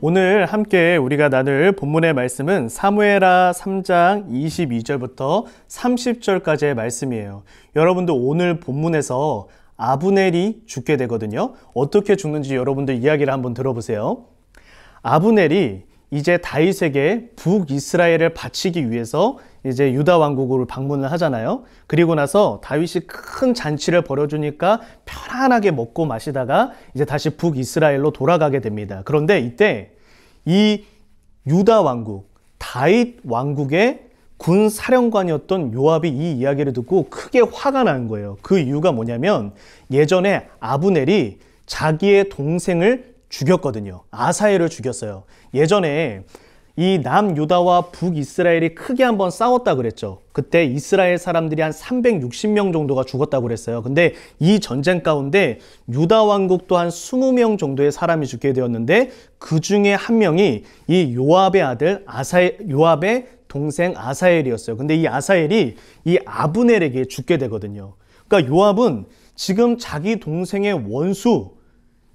오늘 함께 우리가 나눌 본문의 말씀은 사무엘하 3장 22절부터 30절까지의 말씀이에요. 여러분들 오늘 본문에서 아브넬이 죽게 되거든요. 어떻게 죽는지 여러분들 이야기를 한번 들어보세요. 아브넬이 이제 다윗에게 북이스라엘을 바치기 위해서 이제 유다 왕국을 방문을 하잖아요. 그리고 나서 다윗이 큰 잔치를 벌여주니까 편안하게 먹고 마시다가 이제 다시 북이스라엘로 돌아가게 됩니다. 그런데 이때 이 유다 왕국, 다윗 왕국의 군 사령관이었던 요압이 이 이야기를 듣고 크게 화가 나는 거예요. 그 이유가 뭐냐면 예전에 아브넬이 자기의 동생을 죽였거든요. 아사엘을 죽였어요. 예전에 이 남유다와 북이스라엘이 크게 한번 싸웠다 그랬죠. 그때 이스라엘 사람들이 한 360명 정도가 죽었다고 그랬어요. 근데 이 전쟁 가운데 유다 왕국도 한 20명 정도의 사람이 죽게 되었는데 그 중에 한 명이 이 요압의 아들 요압의 동생 아사엘이었어요. 근데 이 아사엘이 이 아브넬에게 죽게 되거든요. 그러니까 요압은 지금 자기 동생의 원수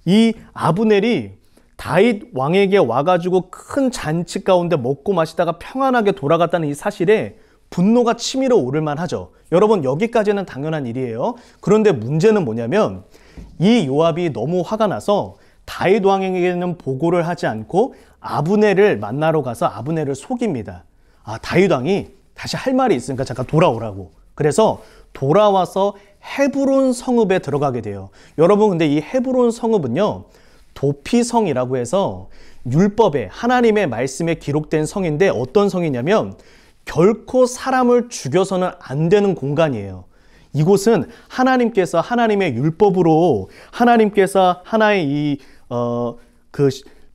이 아브넬이 다윗 왕에게 와가지고 큰 잔치 가운데 먹고 마시다가 평안하게 돌아갔다는 이 사실에 분노가 치밀어 오를 만하죠. 여러분 여기까지는 당연한 일이에요. 그런데 문제는 뭐냐면 이 요압이 너무 화가 나서 다윗 왕에게는 보고를 하지 않고 아브넬을 만나러 가서 아브넬을 속입니다. 다윗 왕이 다시 할 말이 있으니까 잠깐 돌아오라고. 그래서 돌아와서 헤브론 성읍에 들어가게 돼요. 여러분 근데 이 헤브론 성읍은요 도피성이라고 해서 율법에 하나님의 말씀에 기록된 성인데 어떤 성이냐면 결코 사람을 죽여서는 안 되는 공간이에요. 이곳은 하나님께서 하나님의 율법으로 하나님께서 하나의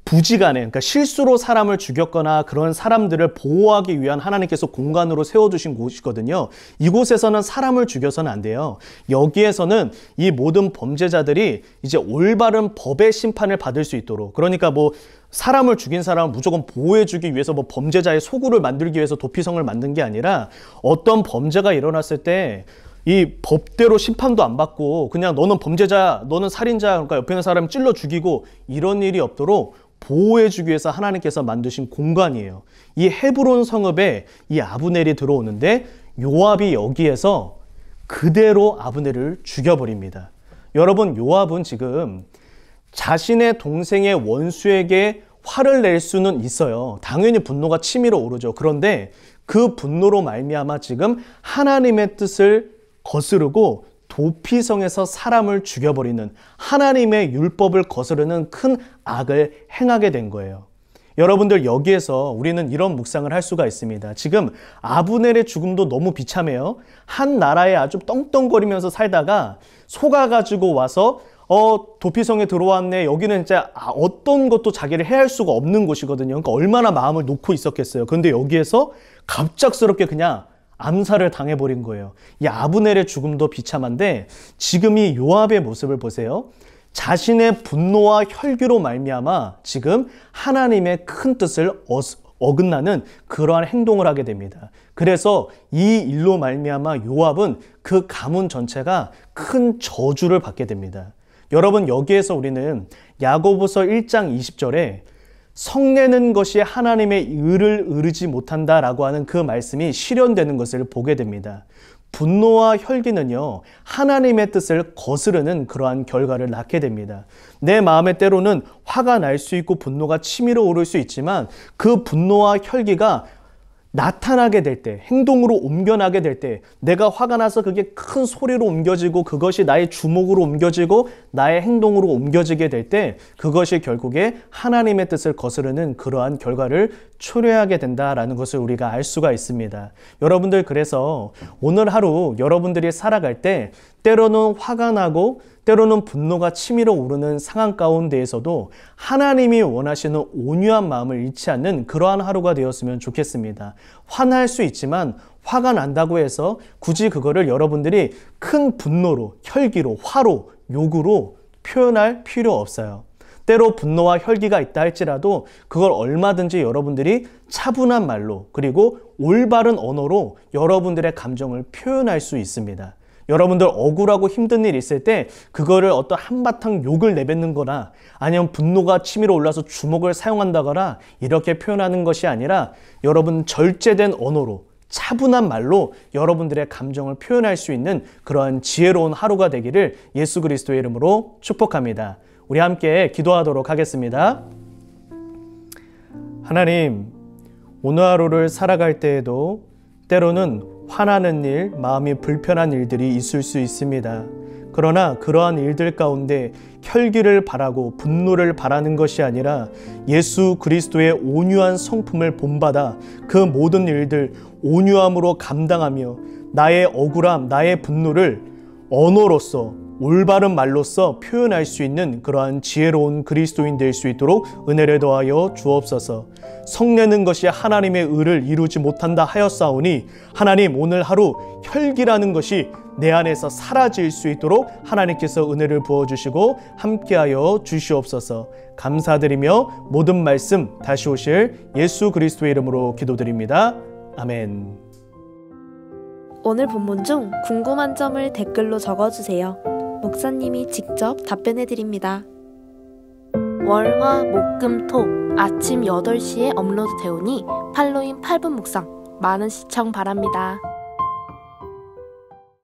부지간에 그러니까 실수로 사람을 죽였거나 그런 사람들을 보호하기 위한 하나님께서 공간으로 세워두신 곳이거든요. 이곳에서는 사람을 죽여서는 안 돼요. 여기에서는 이 모든 범죄자들이 이제 올바른 법의 심판을 받을 수 있도록 그러니까 뭐 사람을 죽인 사람을 무조건 보호해주기 위해서 뭐 범죄자의 소굴을 만들기 위해서 도피성을 만든 게 아니라 어떤 범죄가 일어났을 때 이 법대로 심판도 안 받고 그냥 너는 범죄자, 너는 살인자 그러니까 옆에 있는 사람 찔러 죽이고 이런 일이 없도록 보호해주기 위해서 하나님께서 만드신 공간이에요. 이 헤브론 성읍에 이 아브넬이 들어오는데 요압이 여기에서 그대로 아브넬을 죽여버립니다. 여러분 요압은 지금 자신의 동생의 원수에게 화를 낼 수는 있어요. 당연히 분노가 치밀어 오르죠. 그런데 그 분노로 말미암아 지금 하나님의 뜻을 거스르고 도피성에서 사람을 죽여버리는 하나님의 율법을 거스르는 큰 악을 행하게 된 거예요. 여러분들 여기에서 우리는 이런 묵상을 할 수가 있습니다. 지금 아브넬의 죽음도 너무 비참해요. 한 나라에 아주 떵떵거리면서 살다가 속아가지고 와서 도피성에 들어왔네. 여기는 진짜 어떤 것도 자기를 해할 수가 없는 곳이거든요. 그러니까 얼마나 마음을 놓고 있었겠어요. 그런데 여기에서 갑작스럽게 그냥 암살을 당해버린 거예요. 이 아브넬의 죽음도 비참한데 지금 이 요압의 모습을 보세요. 자신의 분노와 혈기로 말미암아 지금 하나님의 큰 뜻을 어긋나는 그러한 행동을 하게 됩니다. 그래서 이 일로 말미암아 요압은 그 가문 전체가 큰 저주를 받게 됩니다. 여러분 여기에서 우리는 야고보서 1장 20절에 성내는 것이 하나님의 의를 이루지 못한다라고 하는 그 말씀이 실현되는 것을 보게 됩니다. 분노와 혈기는요 하나님의 뜻을 거스르는 그러한 결과를 낳게 됩니다. 내 마음에 때로는 화가 날 수 있고 분노가 치밀어 오를 수 있지만 그 분노와 혈기가 나타나게 될 때, 행동으로 옮겨나게 될 때 내가 화가 나서 그게 큰 소리로 옮겨지고 그것이 나의 주목으로 옮겨지고 나의 행동으로 옮겨지게 될 때 그것이 결국에 하나님의 뜻을 거스르는 그러한 결과를 초래하게 된다라는 것을 우리가 알 수가 있습니다. 여러분들 그래서 오늘 하루 여러분들이 살아갈 때 때로는 화가 나고 때로는 분노가 치밀어 오르는 상황 가운데에서도 하나님이 원하시는 온유한 마음을 잃지 않는 그러한 하루가 되었으면 좋겠습니다. 화날 수 있지만 화가 난다고 해서 굳이 그거를 여러분들이 큰 분노로, 혈기로, 화로, 욕으로 표현할 필요 없어요. 때로 분노와 혈기가 있다 할지라도 그걸 얼마든지 여러분들이 차분한 말로 그리고 올바른 언어로 여러분들의 감정을 표현할 수 있습니다. 여러분들 억울하고 힘든 일 있을 때 그거를 어떤 한바탕 욕을 내뱉는 거나 아니면 분노가 치밀어 올라서 주먹을 사용한다거나 이렇게 표현하는 것이 아니라 여러분 절제된 언어로 차분한 말로 여러분들의 감정을 표현할 수 있는 그러한 지혜로운 하루가 되기를 예수 그리스도의 이름으로 축복합니다. 우리 함께 기도하도록 하겠습니다. 하나님, 오늘 하루를 살아갈 때에도 때로는 화나는 일, 마음이 불편한 일들이 있을 수 있습니다. 그러나 그러한 일들 가운데 혈기를 바라고 분노를 바라는 것이 아니라 예수 그리스도의 온유한 성품을 본받아 그 모든 일들 온유함으로 감당하며 나의 억울함, 나의 분노를 언어로서 올바른 말로써 표현할 수 있는 그러한 지혜로운 그리스도인 될 수 있도록 은혜를 더하여 주옵소서. 성내는 것이 하나님의 의를 이루지 못한다 하였사오니 하나님 오늘 하루 혈기라는 것이 내 안에서 사라질 수 있도록 하나님께서 은혜를 부어주시고 함께하여 주시옵소서. 감사드리며 모든 말씀 다시 오실 예수 그리스도의 이름으로 기도드립니다. 아멘. 오늘 본문 중 궁금한 점을 댓글로 적어주세요. 목사님이 직접 답변해 드립니다. 월, 화, 목, 금, 토 아침 8시에 업로드 되오니 팔로잉 8분 묵상 많은 시청 바랍니다.